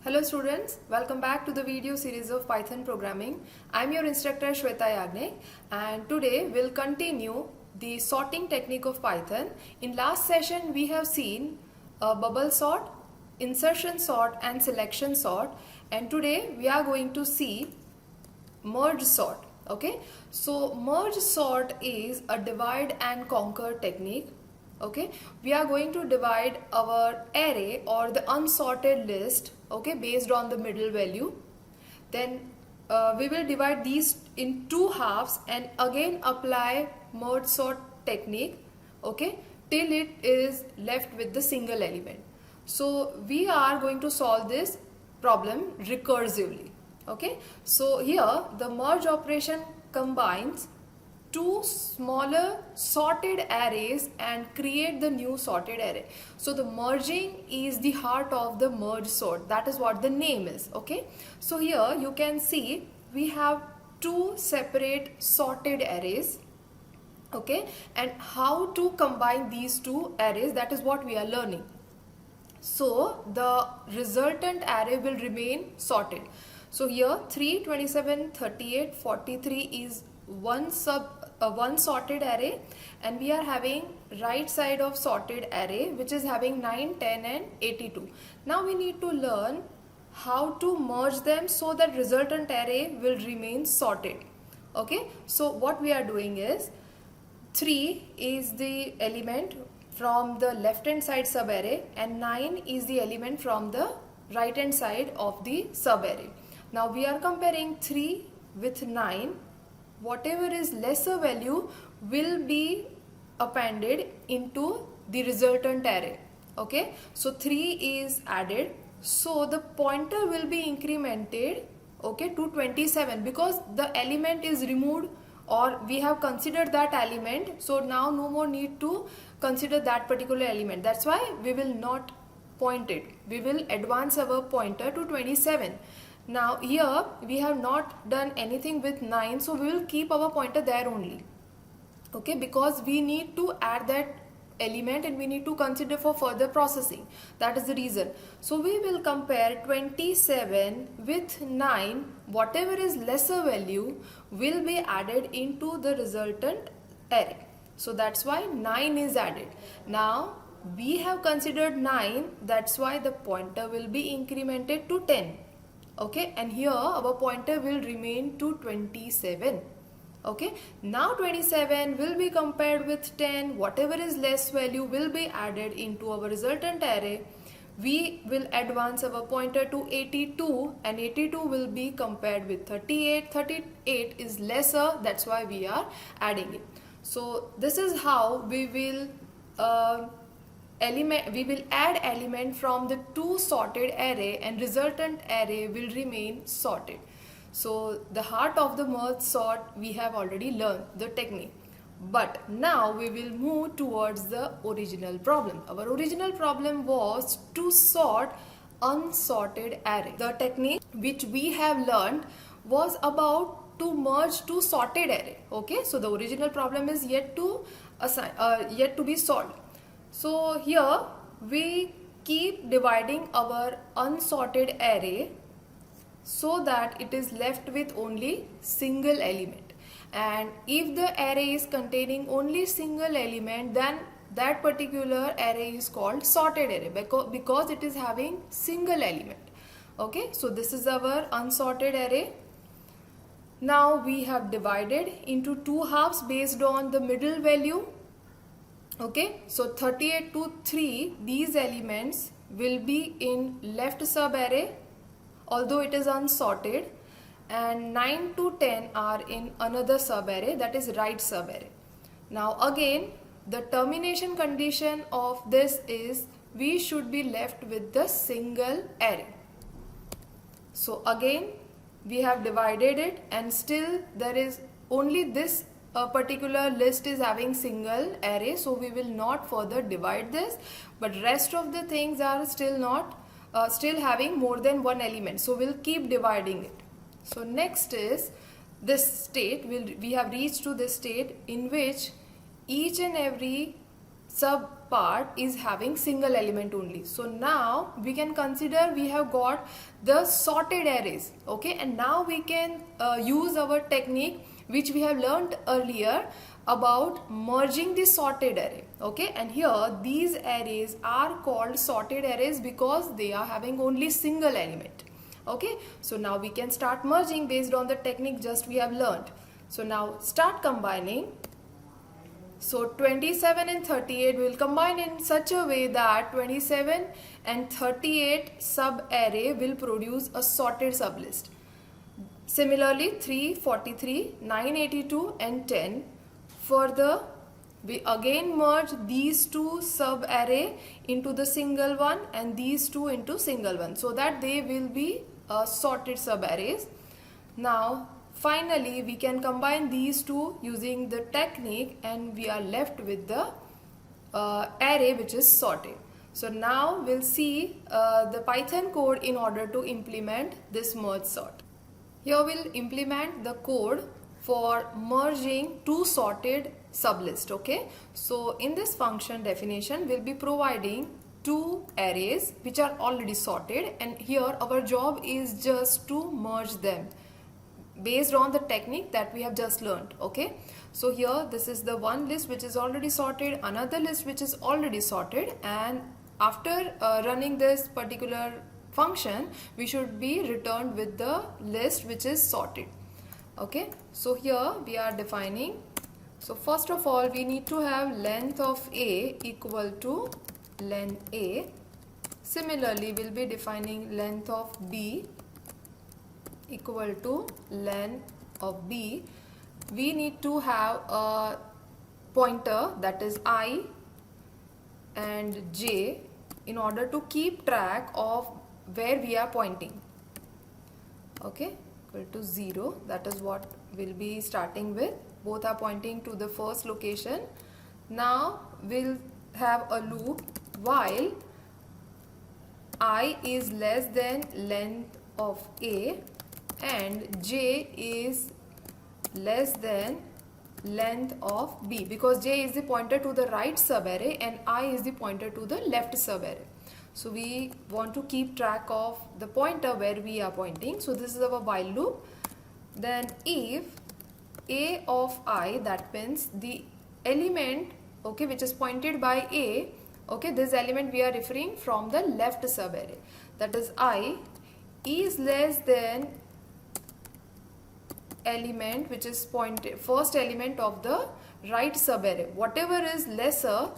Hello students, welcome back to the video series of Python programming. I'm your instructor Shweta Yagnik, and today we'll continue the sorting technique of Python. In last session we have seen bubble sort, insertion sort and selection sort, and today we are going to see merge sort. Okay, so merge sort is a divide and conquer technique. Okay, we are going to divide our array or the unsorted list, okay, based on the middle value. Then we will divide these in two halves and again apply merge sort technique, okay, till it is left with the single element. So we are going to solve this problem recursively. Okay, so here the merge operation combines two smaller sorted arrays and create the new sorted array. So the merging is the heart of the merge sort. That is what the name is. Okay, so here you can see we have two separate sorted arrays. Okay, and how to combine these two arrays, that is what we are learning. So the resultant array will remain sorted. So here 3, 27, 38, 43 is one sorted array, and we are having right side of sorted array which is having 9, 10 and 82. Now we need to learn how to merge them so that resultant array will remain sorted. Okay, so what we are doing is 3 is the element from the left hand side subarray and 9 is the element from the right hand side of the subarray. Now we are comparing 3 with 9. Whatever is lesser value will be appended into the resultant array. Okay, so 3 is added, so the pointer will be incremented, okay, to 27 because the element is removed or we have considered that element. So now no more need to consider that particular element. That's why we will not point it. We will advance our pointer to 27. Now here we have not done anything with 9, so we will keep our pointer there only. Okay, because we need to add that element and we need to consider for further processing. That is the reason. So we will compare 27 with 9. Whatever is lesser value will be added into the resultant array. So that's why 9 is added. Now we have considered 9, that's why the pointer will be incremented to 10. Okay, and here our pointer will remain to 27. Okay, now 27 will be compared with 10. Whatever is less value will be added into our resultant array. We will advance our pointer to 82 and 82 will be compared with 38. 38 is lesser, that's why we are adding it. So this is how we will add element from the two sorted array and resultant array will remain sorted. So the heart of the merge sort we have already learned the technique. But now we will move towards the original problem. Our original problem was to sort unsorted array. The technique which we have learned was about to merge two sorted array. Okay, so the original problem is yet to be solved. So here we keep dividing our unsorted array so that it is left with only single element, and if the array is containing only single element, then that particular array is called sorted array because it is having single element. Okay, so this is our unsorted array. Now we have divided into two halves based on the middle value. Okay, so 38 to 3, these elements will be in left subarray although it is unsorted, and 9 to 10 are in another subarray, that is right subarray. Now again the termination condition of this is we should be left with the single array. So again we have divided it and still there is only this particular list is having single array, so we will not further divide this, but rest of the things are still having more than one element, so we'll keep dividing it. So next is this state, we have reached to this state in which each and every sub part is having single element only. So now we can consider we have got the sorted arrays, okay, and now we can use our technique which we have learned earlier about merging the sorted array, okay, and here these arrays are called sorted arrays because they are having only single element, okay. So now we can start merging based on the technique just we have learned. So now start combining. So 27 and 38 will combine in such a way that 27 and 38 sub array will produce a sorted sublist. Similarly 3, 43, 982 and 10. Further, we again merge these two sub array into the single one and these two into single one so that they will be sorted sub arrays. Now finally we can combine these two using the technique and we are left with the array which is sorted. So now we'll see the Python code in order to implement this merge sort. Here we'll implement the code for merging two sorted sublist, okay. So in this function definition we'll be providing two arrays which are already sorted and here our job is just to merge them based on the technique that we have just learned, okay. So here this is the one list which is already sorted, another list which is already sorted, and after running this particular function we should be returned with the list which is sorted, okay. So here we are defining, so first of all we need to have length of A equal to len A. Similarly we'll be defining length of B equal to len of B. We need to have a pointer, that is I and J, in order to keep track of where we are pointing, okay, equal to 0. That is what we'll be starting with. Both are pointing to the first location. Now we'll have a loop while I is less than length of A and J is less than length of B, because J is the pointer to the right subarray and I is the pointer to the left subarray. So we want to keep track of the pointer where we are pointing. So this is our while loop. Then if A of I, that means the element, okay, which is pointed by A, okay, this element we are referring from the left subarray, that is I, is less than element which is pointed, first element of the right subarray. Whatever is lesser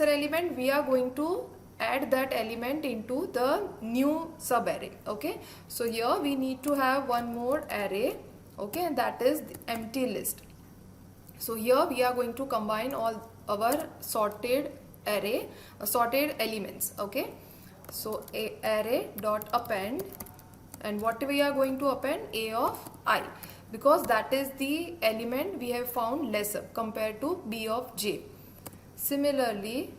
element, we are going to add that element into the new subarray, okay. So here we need to have one more array, okay, and that is the empty list. So here we are going to combine all our sorted array, sorted elements, okay. So a array dot append, and what we are going to append, A of I, because that is the element we have found lesser compared to B of J. Similarly,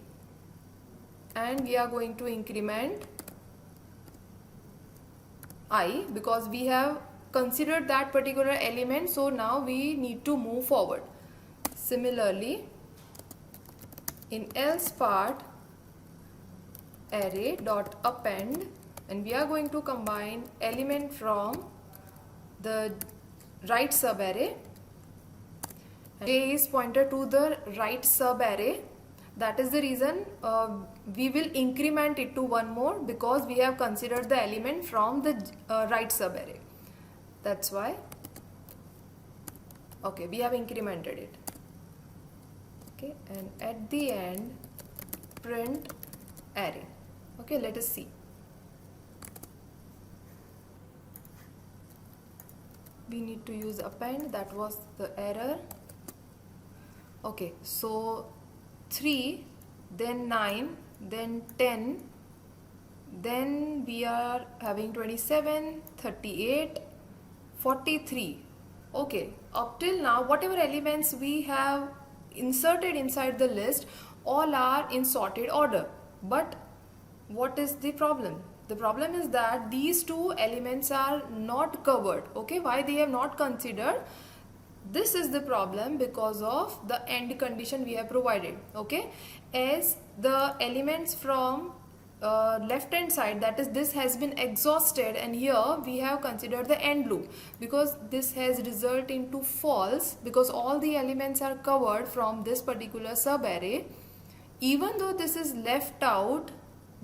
and we are going to increment I because we have considered that particular element, so now we need to move forward. Similarly, in else part, array dot append, and we are going to combine element from the right subarray. J is pointer to the right subarray. That is the reason we will increment it to one more, because we have considered the element from the right subarray. That's why, okay, we have incremented it. Okay, and at the end print array. Okay, let us see. We need to use append, that was the error. Okay, so 3, then 9, then 10, then we are having 27, 38, 43. Okay, up till now whatever elements we have inserted inside the list, all are in sorted order. But what is the problem? The problem is that these two elements are not covered. Okay, why they have not considered? This is the problem because of the end condition we have provided. Okay, as the elements from left hand side, that is this has been exhausted, and here we have considered the end loop because this has result into false because all the elements are covered from this particular sub array. Even though this is left out,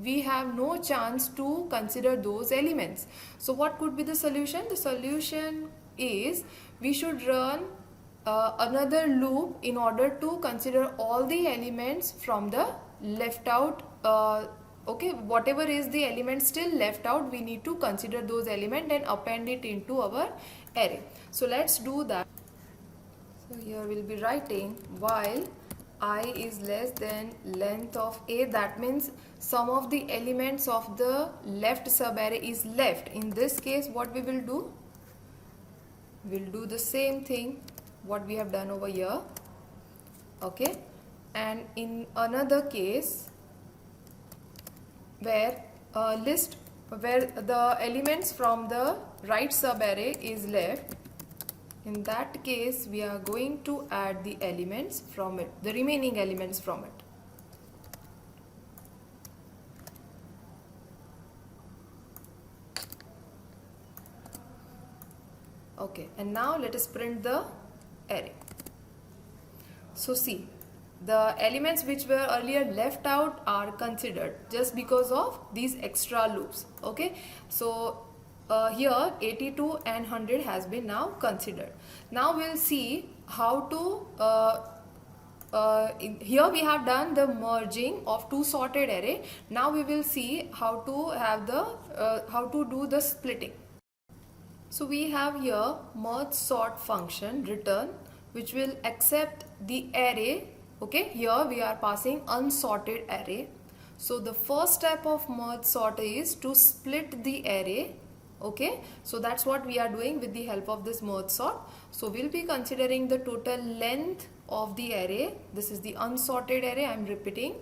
we have no chance to consider those elements. So what could be the solution? The solution is we should run another loop in order to consider all the elements from the left out. Okay, whatever is the element still left out, we need to consider those elements and append it into our array. So let's do that. So here we'll be writing while I is less than length of a, that means some of the elements of the left subarray is left. In this case, what we will do? We'll do the same thing what we have done over here. Okay, and in another case where where the elements from the right subarray is left, in that case we are going to add the elements from it, the remaining elements from it. Okay, and now let us print the array. So see, the elements which were earlier left out are considered just because of these extra loops. Okay, so here 82 and 100 has been now considered. Now we'll see how to here we have done the merging of two sorted array. Now we will see how to have the how to do the splitting. So we have here merge sort function return, which will accept the array. Okay, here we are passing unsorted array. So the first step of merge sort is to split the array. Okay, so that's what we are doing with the help of this merge sort. So we'll be considering the total length of the array. This is the unsorted array, I'm repeating.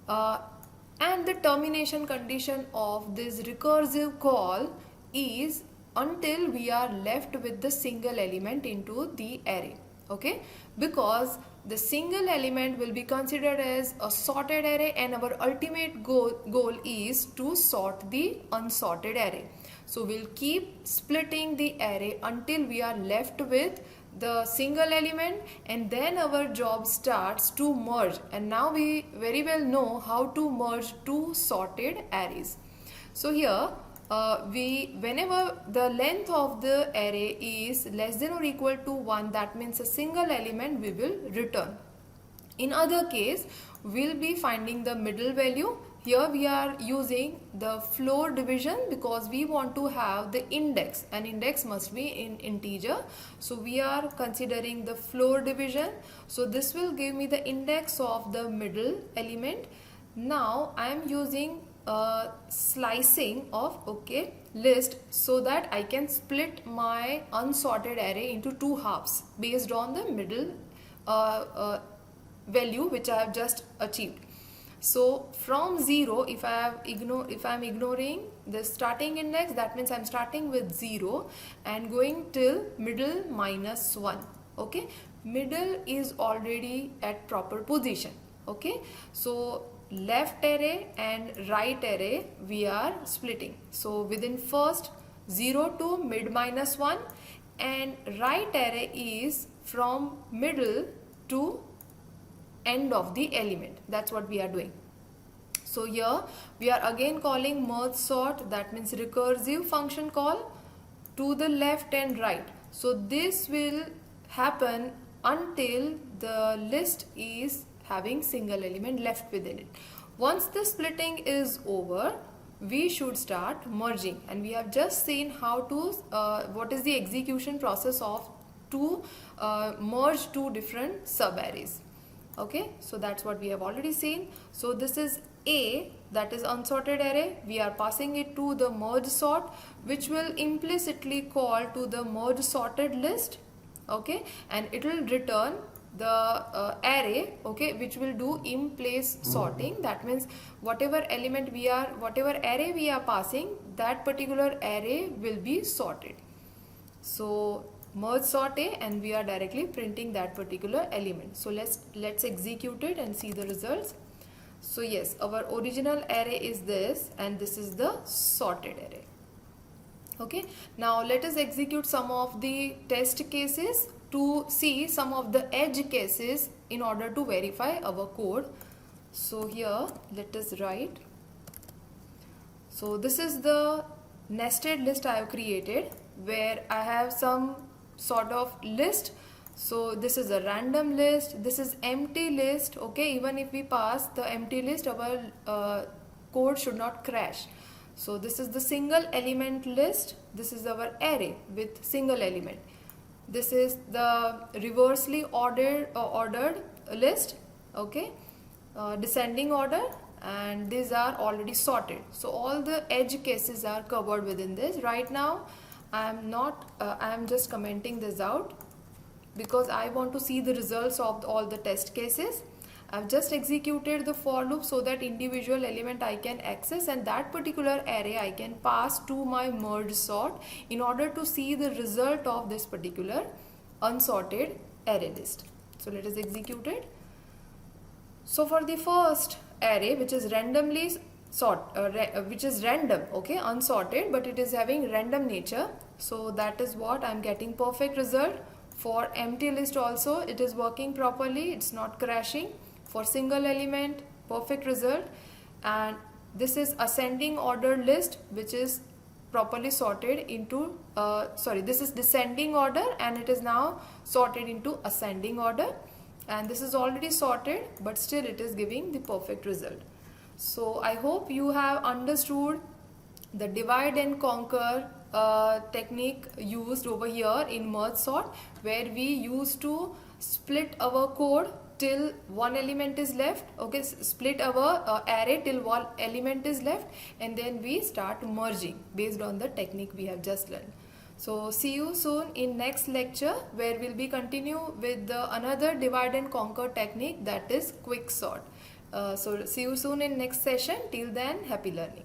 And the termination condition of this recursive call is until we are left with the single element into the array. Okay, because the single element will be considered as a sorted array, and our ultimate goal is to sort the unsorted array. So we'll keep splitting the array until we are left with the single element, and then our job starts to merge. And now we very well know how to merge two sorted arrays. So here whenever the length of the array is less than or equal to 1, that means a single element we will return. In other case, we'll be finding the middle value. Here we are using the floor division because we want to have the index. An index must be in integer. So we are considering the floor division. So this will give me the index of the middle element. Now I am using slicing of list so that I can split my unsorted array into two halves based on the middle value which I have just achieved. So from 0, if I am ignoring the starting index, that means I am starting with 0 and going till middle minus 1. Okay, middle is already at proper position. Okay, so left array and right array we are splitting. So within first 0 to mid minus 1, and right array is from middle to end of the element. That's what we are doing. So here we are again calling merge sort, that means recursive function call to the left and right. So this will happen until the list is having single element left within it. Once the splitting is over, we should start merging, and we have just seen how to what is the execution process of to merge two different subarrays. Okay, so that's what we have already seen. So this is A, that is unsorted array. We are passing it to the merge sort, which will implicitly call to the merge sorted list. Okay, and it will return the array, okay, which will do in place sorting. That means whatever array we are passing, that particular array will be sorted. So merge sort A, and we are directly printing that particular element. So let's execute it and see the results. So yes, our original array is this, and this is the sorted array. Okay, now let us execute some of the test cases to see some of the edge cases in order to verify our code. So here let us write. So this is the nested list I have created, where I have some sort of list. So this is a random list, this is empty list. Okay, even if we pass the empty list, our code should not crash. So this is the single element list, this is our array with single element. This is the reversely ordered list, okay, descending order, and these are already sorted. So all the edge cases are covered within this. Right now I am just commenting this out because I want to see the results of all the test cases. I've just executed the for loop so that individual element I can access, and that particular array I can pass to my merge sort in order to see the result of this particular unsorted array list. So let us execute it. So for the first array, which is randomly which is random, okay, unsorted, but it is having random nature, so that is what I'm getting perfect result. For empty list also it is working properly, it's not crashing. For single element, perfect result. And this is ascending order list, which is properly sorted into this is descending order, and it is now sorted into ascending order, and this is already sorted, but still it is giving the perfect result. So I hope you have understood the divide and conquer technique used over here in merge sort, where we used to split our code till one element is left, okay, split our array till one element is left, and then we start merging based on the technique we have just learned. So see you soon in next lecture, where we'll be continue with another divide and conquer technique, that is quick sort. So see you soon in next session. Till then, happy learning.